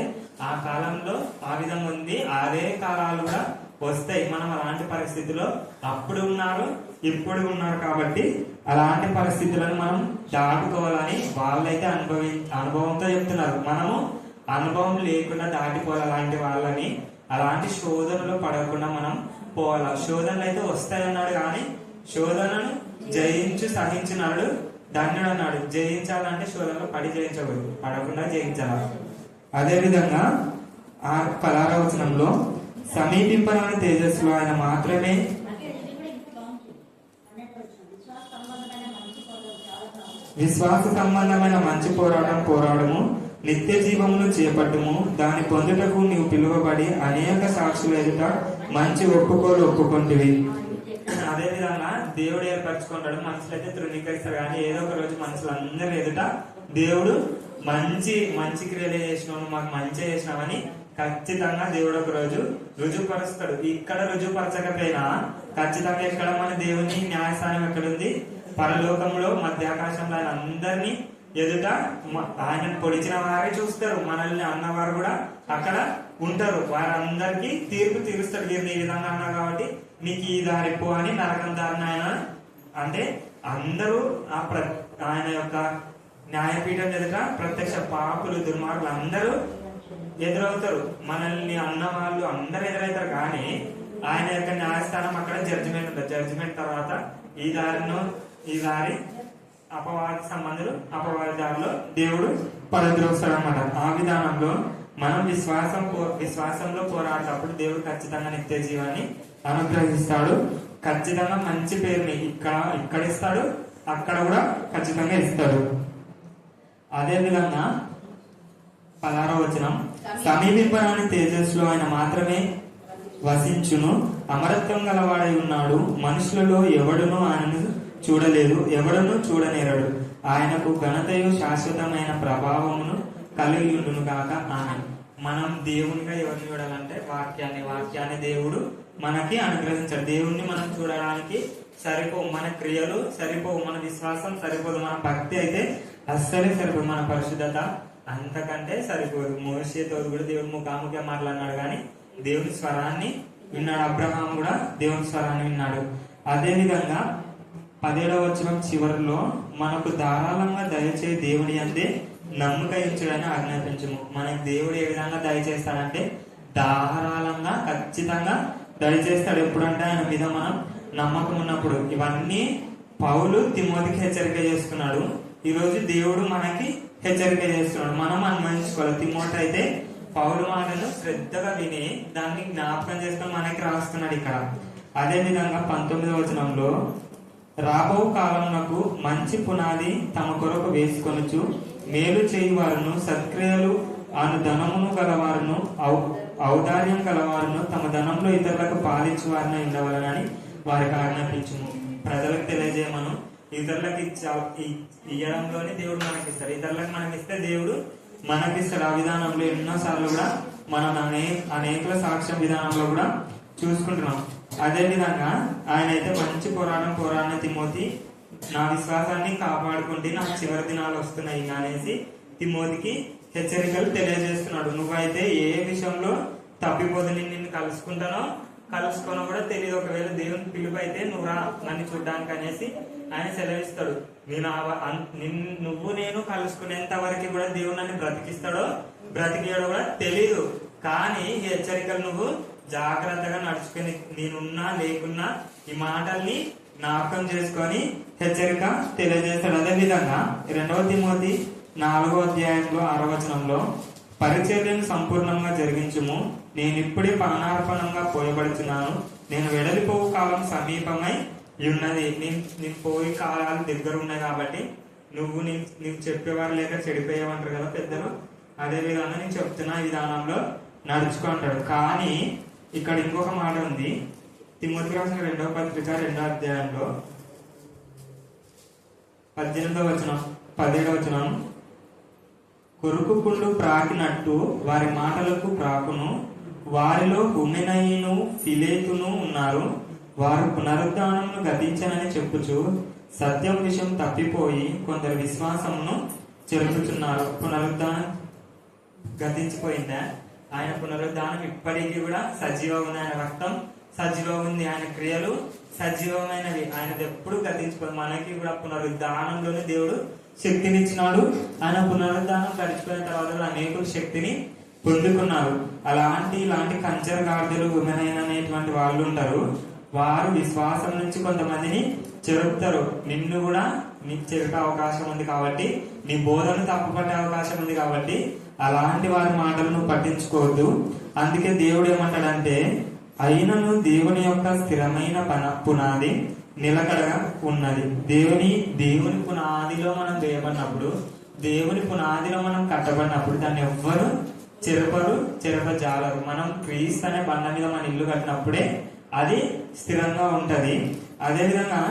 ఆ కాలంలో ఆ విధంగా ఉంది, అదే కాలాలు కూడా వస్తాయి. మనం అలాంటి పరిస్థితిలో అప్పుడు ఉన్నారు, ఇప్పుడు ఉన్నారు. కాబట్టి అలాంటి పరిస్థితులను మనం దాటుకోవాలని వాళ్ళైతే అనుభవంతో చెప్తున్నారు. మనము అనుభవం లేకుండా దాటిపోవాలి అలాంటి వాళ్ళని. అలాంటి శోధనలో పడకుండా మనం పోవాలా. శోధనలు అయితే వస్తాయన్నాడు, కానీ శోధనను జయించు సహించినాడు ధన్యుడు అన్నాడు. జయించాలంటే శోధనలో పడి జయించకూడదు, పడకుండా జయించాలి. అదే విధంగా 16వ వచనంలో, సమీపింపరాని తేజస్సులో ఆయన మాత్రమే విశ్వాస సంబంధమైన మంచి పోరాటం పోరాడము, నిత్య జీవమును చేపట్టుము. దాని పొందుటకు నీవు పిలువబడి అనేక సాక్షుల ఎదుట మంచి ఒప్పుకోలు ఒప్పుకుంటివి. అదేవిధంగా దేవుడు ఏర్పరచుకుంటాడు. మనుషులైతే తృణీకరిస్తారు, కానీ ఏదో ఒక రోజు మనుషులందరి ఎదుట దేవుడు మంచి క్రియలు చేసినావు, మాకు మంచి చేసినావని ఖచ్చితంగా దేవుడు ఒక రోజు రుజువుపరుస్తాడు. ఇక్కడ రుజువుపరచకపోయినా ఖచ్చితంగా ఇక్కడ మన దేవుని న్యాయస్థానం ఎక్కడుంది? పరలోకంలో మధ్యాకాశంలో. ఆయన అందరినీ ఎదుట ఆయన పొడిచిన వారే చూస్తారు, మనల్ని అన్నవారు కూడా అక్కడ ఉంటారు. వారందరికీ తీర్పు తీరుస్తాడు. మీరు ఈ విధంగా అన్నారు కాబట్టి నీకు ఈ దారి పో అని నరకం దారిన ఆయన అంటే అందరూ ఆయన యొక్క న్యాయపీఠం ఎదుట ప్రత్యక్ష పాపులు దుర్మార్గులు అందరూ ఎదురవుతారు. మనల్ని అన్న వాళ్ళు అందరూ ఎదురవుతారు, కానీ ఆయన యొక్క న్యాయస్థానం అక్కడ జడ్జిమెంట్ ఉంటుంది. జడ్జిమెంట్ తర్వాత ఈ దారి అపవాద సంబంధులు అపవాద దారిలో దేవుడు పడద్రోస్తాడు అన్నమాట. ఆ విధానంలో మనం విశ్వాసంలో పోరాడేటప్పుడు దేవుడు ఖచ్చితంగా నిత్య జీవాన్ని అనుగ్రహిస్తాడు. ఖచ్చితంగా మంచి పేరుని ఇక్కడ ఇస్తాడు, అక్కడ కూడా ఖచ్చితంగా ఇస్తాడు. అదే విధంగా 16వ వచనం, సమీపింపరాని తేజస్సులో ఆయన మాత్రమే వసించును, అమరత్వం గలవాడై ఉన్నాడు. మనుషులలో ఎవడునూ ఆయనను చూడలేదు, ఎవడునూ చూడనేరడు. ఆయనకు ఘనతయు శాశ్వతమైన ప్రభావమును కలిగి ఉండును గాక. ఆమె. మనం దేవునిగా ఎవరిని చూడాలంటే వాక్యాన్ని దేవుడు మనకి అనుగ్రహించాడు. దేవుణ్ణి మనం చూడడానికి సరిపోవు మన క్రియలు, సరిపోవు మన విశ్వాసం, సరిపోదు మన భక్తి అయితే అస్సలే సరిపోదు, మన పరిశుద్ధత అంతకంటే సరిపోదు. మోషేతో కూడా దేవుడు ముఖాముఖిగా మాట్లాడినాడు, కానీ దేవుని స్వరాన్ని విన్నాడు. అబ్రహాం కూడా దేవుని స్వరాన్ని విన్నాడు. అదే విధంగా 17వ వచనం చివరిలో మనకు ధారాళంగా దయచేయి దేవుని అందే నమ్మక ఇచ్చుడని ఆజ్ఞాపించము. మనకు దేవుడు ఏ విధంగా దయచేస్తాడంటే ధారాళంగా ఖచ్చితంగా దయచేస్తాడు. ఎప్పుడంటే ఆయన మీద మనం నమ్మకం ఉన్నప్పుడు. ఇవన్నీ పౌలు తిమోతికి హెచ్చరిక చేస్తున్నాడు. ఈరోజు దేవుడు మనకి హెచ్చరిక చేస్తున్నాడు. మనం అనుమతించుకోవాలి. తిమోతి అయితే పౌలు మాటను శ్రద్ధగా విని దాన్ని జ్ఞాపకం చేసుకొని మనకి రాస్తున్నాడు ఇక్కడ. అదే విధంగా 19వ వచనంలో, రాబో కాలమునకు మంచి పునాది తమ కొరకు వేసుకొనుచు మేలు చేయువారును సత్క్రియలు అను ధనమును గలవారును ఔదార్యం గలవారును తమ ధనంలో ఇతరులకు పాలించువారిని ఉండవాలని వారికి ఆజ్ఞాపించుము. ప్రజలకు తెలియజేయమను. ఇతరులకు ఇయ్యడంలోనే దేవుడు మనకిస్తాడు. ఇతరులకు మనకిస్తే దేవుడు మనకిస్తాడు. ఆ విధానంలో ఎన్నోసార్లు కూడా మనం అనేక సాక్ష్యం విధానంలో కూడా చూసుకుంటున్నాం. అదే విధంగా ఆయన అయితే మంచి పోరాడిన తిమోతి, నా విశ్వాసాన్ని కాపాడుకుంటే నాకు చివరి దినాలు వస్తున్నాయి అనేసి తిమోతికి హెచ్చరికలు తెలియజేస్తున్నాడు. నువ్వైతే ఏ విషయంలో తప్పిపోదు, నిన్ను కలుసుకోనో కూడా తెలియదు. ఒకవేళ దేవుని పిలుపు అయితే నువ్వు రా నన్ను చూడ్డానికి అనేసి ఆయన సెలవిస్తాడు. నేను కలుసుకునేంత వరకు కూడా దేవుడు నన్ను బ్రతికియడో కూడా తెలీదు. కానీ ఈ హెచ్చరికలు నువ్వు జాగ్రత్తగా నడుచుకుని, నేనున్నా లేకున్నా ఈ మాటల్ని జ్ఞాపకం చేసుకొని హెచ్చరిక తెలియజేస్తాడు. అదే విధంగా 2వ తిమోతి 4వ అధ్యాయంలో 6వ వచనంలో, పరిచర్యను సంపూర్ణంగా జరిగించుము, నేనిప్పుడే ప్రాణార్పణంగా పోయబడుతున్నాను, నేను వెడలిపోవు కాలం సమీపమై ఉన్నది. నేను పోయే కాలాలు దగ్గర ఉన్నాయి కాబట్టి నీవు చెప్పేవారు లేక చెడిపోయేవంటారు కదా పెద్దలు. అదే విధంగా నేను చెప్తున్నా విధానంలో నడుచుకుంటాడు. కానీ ఇక్కడ ఇంకొక మాట ఉంది. తిమోతి రాసిన 2వ పత్రిక 2వ అధ్యాయంలో 18వ వచనం 17వ వచనం, కొరుకు పుండు ప్రాకినట్టు వారి మాటలకు ప్రాకును, వారిలో హుమెనయిను ఫిలేతును ఉన్నారు. వారు పునరుద్ధానమును గతించనని చెప్పుచు సత్యం విషయం తప్పిపోయి కొందరు విశ్వాసమును చెరుపుతున్నారు. పునరుద్ధానం గతించిపోయిందా? ఆయన పునరుద్ధానం ఇప్పటికీ కూడా సజీవంగా ఉంది. ఆయన రక్తం సజీవంగా ఉంది. ఆయన క్రియలు సజీవమైనవి. ఆయనది ఎప్పుడు గతించిపోయింది. మనకి కూడా పునరుద్ధానంలోనే దేవుడు శక్తినిచ్చినాడు. ఆయన పునరుద్ధానం గడిచిపోయిన తర్వాత కూడా అనేకులు శక్తిని పొందుకున్నారు. ఇలాంటి కంచర గాడిదలు ఉమెనైన అనేటువంటి వాళ్ళు ఉంటారు. వారు విశ్వాసం నుంచి కొంతమందిని చెరుపుతారు. నిన్ను కూడా నీకు చెరిపే అవకాశం ఉంది కాబట్టి, నీ బోధను తప్పుపట్టే అవకాశం ఉంది కాబట్టి అలాంటి వారి మాటలు నువ్వు పట్టించుకోవద్దు. అందుకే దేవుడు ఏమంటాడంటే, అయినను దేవుని యొక్క స్థిరమైన పునాది నిలకడగా ఉన్నది. దేవుని పునాదిలో మనం వేయబడినప్పుడు, దేవుని పునాదిలో మనం కట్టబడినప్పుడు దాన్ని ఎవ్వరు చెరపజాలరు. మనం క్రీస్తు అనే బండ మీద మన ఇల్లు కట్టినప్పుడే అది స్థిరంగా ఉంటది. అదేవిధంగా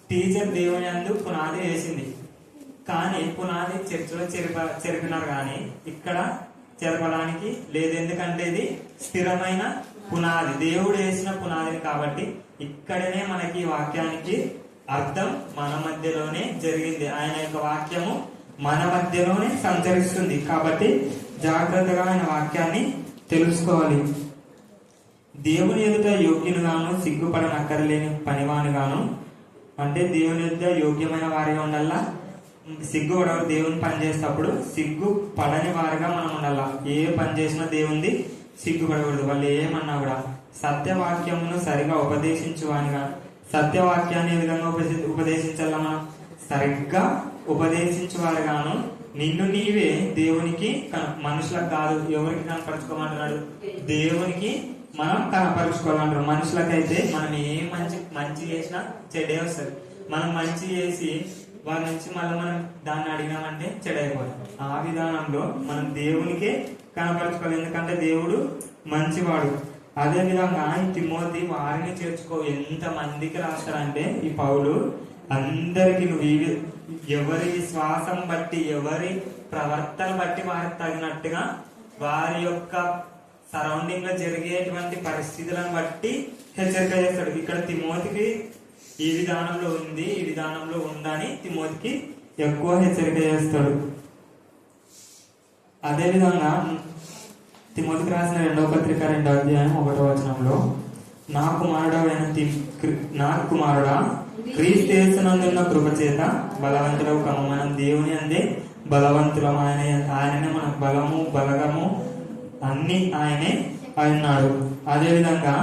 టీచర్ దేవుని యందు పునాది వేసింది, కానీ పునాది చర్చిలో చెరిపినారు, కానీ ఇక్కడ చెరపడానికి లేదు. ఎందుకంటే ఇది స్థిరమైన పునాది, దేవుడు వేసిన పునాదిని. కాబట్టి ఇక్కడనే మనకి వాక్యానికి అర్థం మన మధ్యలోనే జరిగింది. ఆయన యొక్క వాక్యము మన మధ్యలోనే సంచరిస్తుంది. కాబట్టి జాగ్రత్తగా ఆయన వాక్యాన్ని తెలుసుకోవాలి. దేవుని ఎదుట యోగ్యునిగాను సిగ్గుపడనక్కరలేని పనివానిగాను, అంటే దేవుని ఎదుట యోగ్యమైన వారిగా ఉండాలా. సిగ్గుపడవు. దేవుని పని చేసేటప్పుడు సిగ్గు పడని వారిగా మనం ఉండాలా. ఏ పని చేసినా దేవుంది సిగ్గుపడకూడదు. వాళ్ళు ఏమన్నా కూడా సత్యవాక్యమును సరిగా ఉపదేశించువానిగా, సత్యవాక్యాన్ని ఏ విధంగా ఉపదేశించాలా? మనం సరిగ్గా ఉపదేశించువారుగాను నిన్ను నీవే దేవునికి మనుషులకు కాదు. ఎవరికి కనపరుచుకోమంటున్నాడు? దేవునికి మనం కనపరుచుకోవాలంటారు. మనుషులకైతే మనం ఏ మంచి చేసినా చెడే వస్తుంది. మనం మంచి చేసి వారి నుంచి మళ్ళీ మనం దాన్ని అడిగినామంటే చెడైపోతాం. ఆ విధానంలో మనం దేవునికే కనపరుచుకోవాలి. ఎందుకంటే దేవుడు మంచివాడు. అదే విధంగా ఈ తిమోతి వారిని చేర్చుకో. ఎంత మందికి రాస్తారంటే ఈ పౌలు అందరికి నువ్వు ఎవరి విశ్వాసం బట్టి, ఎవరి ప్రవర్తన బట్టి వారికి తగినట్టుగా, వారి యొక్క సరౌండింగ్ లో జరిగేటువంటి పరిస్థితులను బట్టి హెచ్చరిక చేస్తాడు. ఇక్కడ తిమోతికి ఈ విధానంలో ఉంది, ఈ విధానంలో ఉందని తిమోతికి ఎక్కువ హెచ్చరిక చేస్తాడు. అదేవిధంగా తిమోతికి రాసిన 2వ పత్రిక 2వ అధ్యాయం 1వ వచనంలో, నా కుమారుడా క్రీస్తు యేసునందున్న కృప చేత బలవంతులకు కమ్ము. మనం దేవుని అందే బలవంతులం. ఆయననే మన బలము బలగము అన్ని ఆయనే అన్నాడు. అదేవిధంగా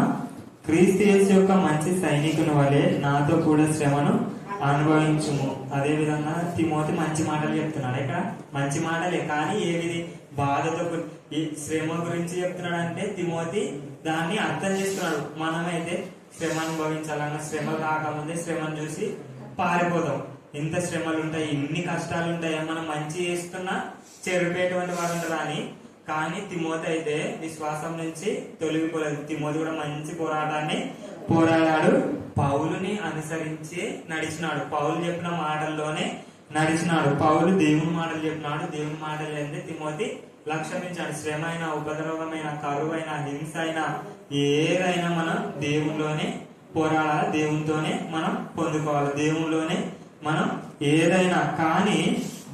క్రీస్తు యేసు యొక్క మంచి సైనికుని వలె నాతో కూడా శ్రమను అనుభవించుము. అదే విధంగా తిమోతి మంచి మాటలు చెప్తున్నాడు. ఇక్కడ మంచి మాటలే, కానీ ఏది బాధతో ఈ శ్రమ గురించి చెప్తున్నాడు అంటే తిమోతి దాన్ని అర్థం చేస్తున్నాడు. మనమైతే శ్రమ అనుభవించాలన్న శ్రమలు రాకముందే శ్రమను చూసి పారిపోతాం. ఎంత శ్రమలు ఉంటాయి, ఎన్ని కష్టాలు ఉంటాయి, మనం మంచి చేస్తున్నా చెరిపేటువంటి వారు ఉండరు అని. కానీ తిమోతి అయితే విశ్వాసం నుంచి తొలగిపోలేదు. తిమోతి కూడా మంచి పోరాటాన్ని పోరాడాడు. పౌలుని అనుసరించి నడిచినాడు. పౌలు చెప్పిన మాటల్లోనే నడిచినాడు. పౌలు దేవుని మాటలు చెప్పినాడు. దేవుని మాటలు అంటే తిమోతి లక్ష్యమించాడు. శ్రమ అయినా, ఉపద్రవమైన, కరువైన, హింస అయినా, ఏదైనా మనం దేవునిలోనే పోరాడాలి. దేవునితోనే మనం పొందుకోవాలి. దేవునిలోనే మనం ఏదైనా, కానీ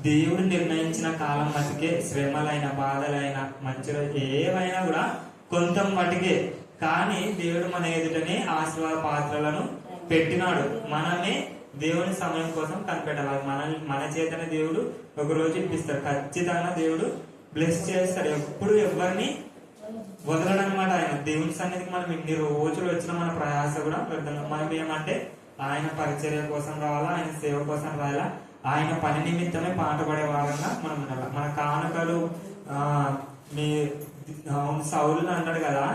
దేవుడు నిర్ణయించిన కాలం మటుకే శ్రమలైన, బాధలైన, మంచిలో ఏవైనా కూడా కొంత మటుకే. కానీ దేవుడు మన ఎదుటనే ఆశీర్వాద పాత్రలను పెట్టినాడు. మనమే దేవుని సమయం కోసం కనిపెట్టాలి. మన చేతనే దేవుడు ఒక రోజు ఇప్పిస్తాడు. ఖచ్చితంగా దేవుడు బ్లెస్ చేస్తాడు. ఎప్పుడు ఎవరిని వదలడనమాట. ఆయన దేవుని సన్నిధికి మనం ఇన్ని రోజులు వచ్చిన మన ప్రయాస కూడా వ్యర్థం. మనం ఏమంటే ఆయన పరిచర్య కోసం రావాలా, ఆయన సేవ కోసం రావాలా, ఆయన పని నిమిత్తమే పాటుపడే వారంగా మనం ఉండాలి. మన కానుకలు మీ సౌలు అంటాడు కదా,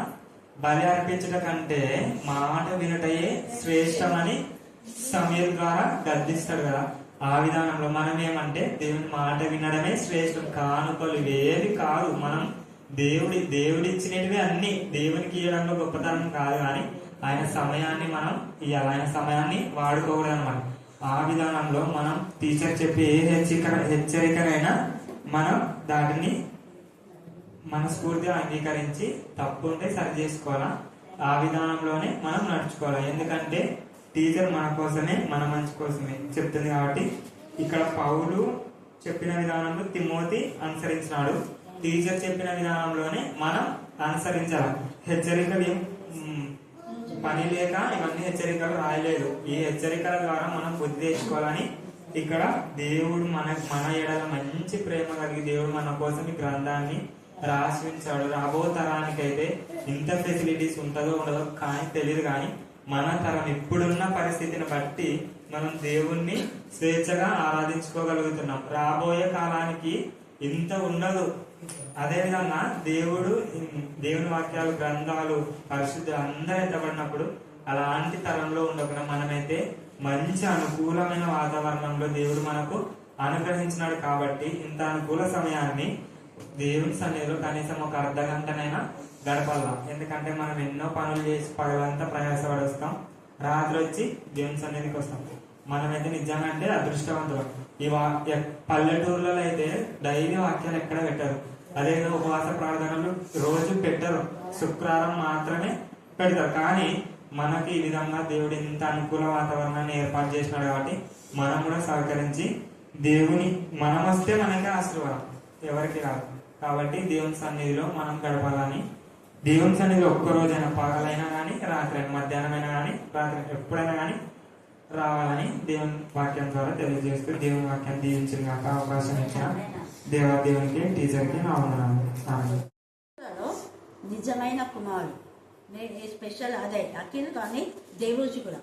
బలి అర్పించట కంటే మాట వినటయే శ్రేష్టమని సమీర్ ద్వారా గద్దిస్తాడు కదా. ఆ విధానంలో మనం ఏమంటే దేవుని మాట వినడమే శ్రేష్టం. కానుకలు ఏవి కాదు. మనం దేవుడిచ్చినవి అన్ని దేవునికి ఇవ్వడంలో గొప్పతనం కాదు, కానీ ఆయన సమయాన్ని మనం ఇవ్వాలి. ఆయన సమయాన్ని వాడుకోకూడదు అనమాట. ఆ విధానంలో మనం టీచర్ చెప్పే ఏ హెచ్చరికనైనా మనం దాటిని మనస్ఫూర్తిగా అంగీకరించి తప్పు ఉంటే సరి చేసుకోవాలా. ఆ విధానంలోనే మనం నడుచుకోవాలి. ఎందుకంటే టీచర్ మన కోసమే, మన మంచి కోసమే చెప్తుంది. కాబట్టి ఇక్కడ పౌలు చెప్పిన విధానంలో తిమోతి అనుసరించినాడు. టీచర్ చెప్పిన విధానంలోనే మనం అనుసరించాలి. హెచ్చరికలు పని లేక ఇవన్నీ హెచ్చరికలు రాయలేదు. ఈ హెచ్చరికల ద్వారా మనం బుద్ధి తెచ్చుకోవాలని ఇక్కడ దేవుడు మన ఎడల మంచి ప్రేమ కలిగి దేవుడు మన కోసం ఈ గ్రంథాన్ని రాసి ఉంచాడు. రాబో తరానికైతే ఇంత ఫెసిలిటీస్ ఉంటుందో ఉండదో కానీ తెలియదు, కానీ మన తరం ఇప్పుడున్న పరిస్థితిని బట్టి మనం దేవుణ్ణి స్వేచ్ఛగా ఆరాధించుకోగలుగుతున్నాం. రాబోయే కాలానికి ఇంత ఉండదు. అదేవిధంగా దేవుని వాక్యాలు, గ్రంథాలు, పరిశుద్ధులు అందరూ ఎత్తబడినప్పుడు అలాంటి తరంలో ఉండకుండా మనమైతే మంచి అనుకూలమైన వాతావరణంలో దేవుడు మనకు అనుగ్రహించినాడు కాబట్టి ఇంత అనుకూల సమయాన్ని దేవుని సన్నిధిలో కనీసం ఒక అర్ధ గంటనైనా గడపాల. ఎందుకంటే మనం ఎన్నో పనులు చేసి పగలంతా ప్రయాసపడి వస్తాం, రాత్రి వచ్చి దేవుని సన్నిధికి వస్తాం. మనమైతే నిజంగా అంటే అదృష్టవంతులు. ఈ పల్లెటూర్లలో అయితే డైలీ వాక్యాలు ఎక్కడ పెట్టరు, అదేదో ఉపవాస ప్రార్థనలు రోజు పెట్టరు, శుక్రవారం మాత్రమే పెడతారు. కానీ మనకి ఈ విధంగా దేవుడు ఇంత అనుకూల వాతావరణాన్ని ఏర్పాటు చేసినాడు కాబట్టి మనం కూడా సహకరించి దేవుని మనం వస్తే మనకే ఆశీర్వాదం, ఎవరికి రాదు. కాబట్టి దేవుని సన్నిధిలో మనం గడపాలని, దేవుని సన్నిధిలో ఒక్కరోజైనా పగలైనా కానీ రాత్రి అయినా మధ్యాహ్నం అయినా కానీ రాత్రి ఎప్పుడైనా కానీ రావాలని దేవుని వాక్యం ద్వారా తెలియజేస్తూ దేవుని వాక్యం దీవించిన అవకాశం ఇచ్చిన దేవునికి టీచర్కి నా వందనాలు. నిజమైన కుమారుడు నేను స్పెషల్ అదే అఖిల్ కానీ దేవుడు కూడా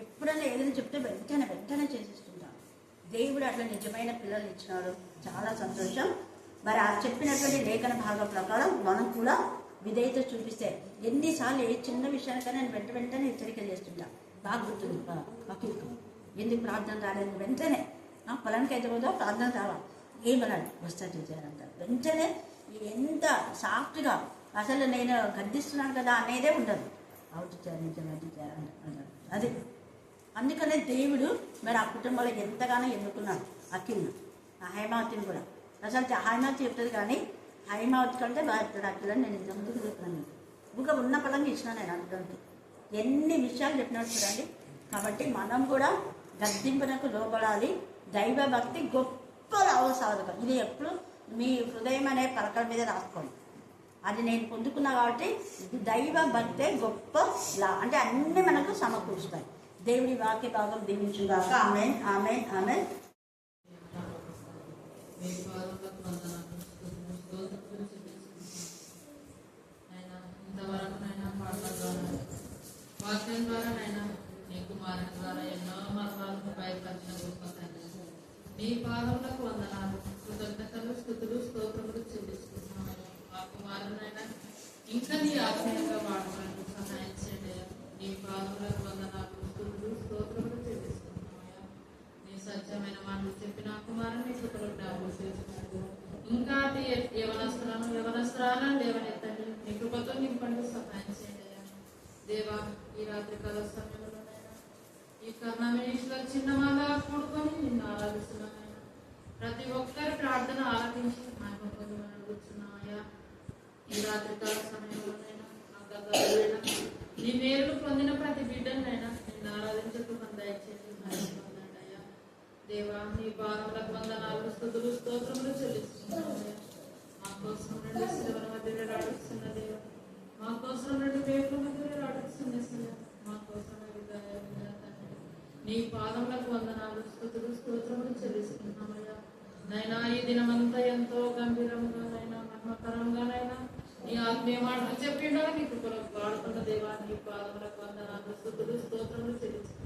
ఎప్పుడైనా ఏదైనా చెప్తే వెంటనే చేసేస్తుంటాను. దేవుడు అట్లా నిజమైన పిల్లలు ఇచ్చినాడు, చాలా సంతోషం. మరి ఆ చెప్పినటువంటి లేఖన భాగం ప్రకారం మనం కూడా విధేయత చూపిస్తే ఎన్నిసార్లు ఏ చిన్న విషయానికైనా నేను వెంటనే హెచ్చరిక చేస్తుంటాను. బాగా గుర్తుంది అఖిల్కు, ఎందుకు ప్రార్థన రాలేదు వెంటనే పొలానికి అయితే పోదో ప్రార్థన రావాలి, ఏమన్నాడు వస్తా చేశారంటారు. వెంటనే ఎంత సాఫ్ట్గా, అసలు నేను గద్దిస్తున్నాను కదా అనేదే ఉండదు. అవుట్ చేయాలంటారు. అది అందుకనే దేవుడు మరి ఆ కుటుంబంలో ఎంతగానో ఎన్నుకున్నాడు అఖిల్ను, ఆ హైమావతిని కూడా. అసలు హైమావతి చెప్తుంది కానీ హైమావతి కంటే బాగుంటుంది అఖిలని నేను ఇంతకుముందు చెప్తున్నాను. ఇంకా ఉన్న పదంగా ఇచ్చినా నేను అర్థంకి ఎన్ని విషయాలు చెప్పినట్టు చూడండి. కాబట్టి మనం కూడా గద్దింపునకు లోబడాలి. దైవ భక్తి గొప్ప అవసరం. ఇది ఎప్పుడు మీ హృదయం అనే పలకల మీద రాసుకోండి. అది నేను పొందుకున్నా కాబట్టి దైవ భక్తే గొప్ప అంటే అన్నీ మనకు సమకూరుస్తాయి. దేవుడి వాక్య భాగం దీవించుగాక. ఆమేన్ ఆమేన్ ఆమేన్. వాక్యం ద్వారా నైనా నీ కుమారుని ద్వారా ఎన్నో మర్మాలను బయలుపరిచిన గొప్ప తండ్రి, నీ పాదములకు వందనాలు, కృతజ్ఞతలు, స్తుతులు, స్తోత్రములు చెల్లిస్తున్నాను. మా కుమారునైనా ఇంకా నీ ఆత్మీయంగా వాడుకోవడానికి సహాయం చేయండి. నీ పాదములకు వందనాలు, స్తుతులు, స్తోత్రములు చెల్లిస్తున్నామయ్యా. నీ సత్యమైన మాటలు చెప్పి నా కుమారుని కృపలు జ్ఞాపకం చేసుకుంటూ ఇంకా యవనస్త్రాలను లేవనెత్తండి. నీ కృపతో నింపండి, సహాయం చేయండి దేవా. ఈ రాత్రి కాల సమయంలోనైనా ఈ కర్ణమేశ్వర చిన్నమాగా కూడుకొని నిన్ను ఆరాధిస్తున్నామైనా ప్రతి ఒక్కరి ప్రార్థన ఆలకించి మహిమ పొందమని కూర్చున్నామయ్యా. ఈ రాత్రి కాల సమయంలోనైనా అగ్గైనా నీ మేలు పొందిన ప్రతి బిడ్డనైనా నిన్ను ఆరాధించకు దయచేసి మహిమ పొందండి అయ్యా. దేవా నీ పాదములకు వందనాలు, స్తుతులు, స్తోత్రములు చెల్లిస్తున్నామయ్యా. మా కోసం నుండి శిలువల మధ్య వేలాడుతున్న దేవా, మా కోసం నుండి రేపుల మధ్య వేలాడుతున్న మా కోసం నీ పాదములకు వందనాలు, స్తుతులు, స్తోత్రములు చెల్లిస్తున్నామయ్యా. నైనా ఈ దినమంతా ఎంతో గంభీరంగానైనా మహిమకరంగానైనా నీ ఆత్మీయ మాటలు చెప్పిండా నీ కృపలకు వాడుతున్న దేవా, నీ పాదములకు వందనాలు, స్తుతులు, స్తోత్రములు చెల్లిస్తున్నాం.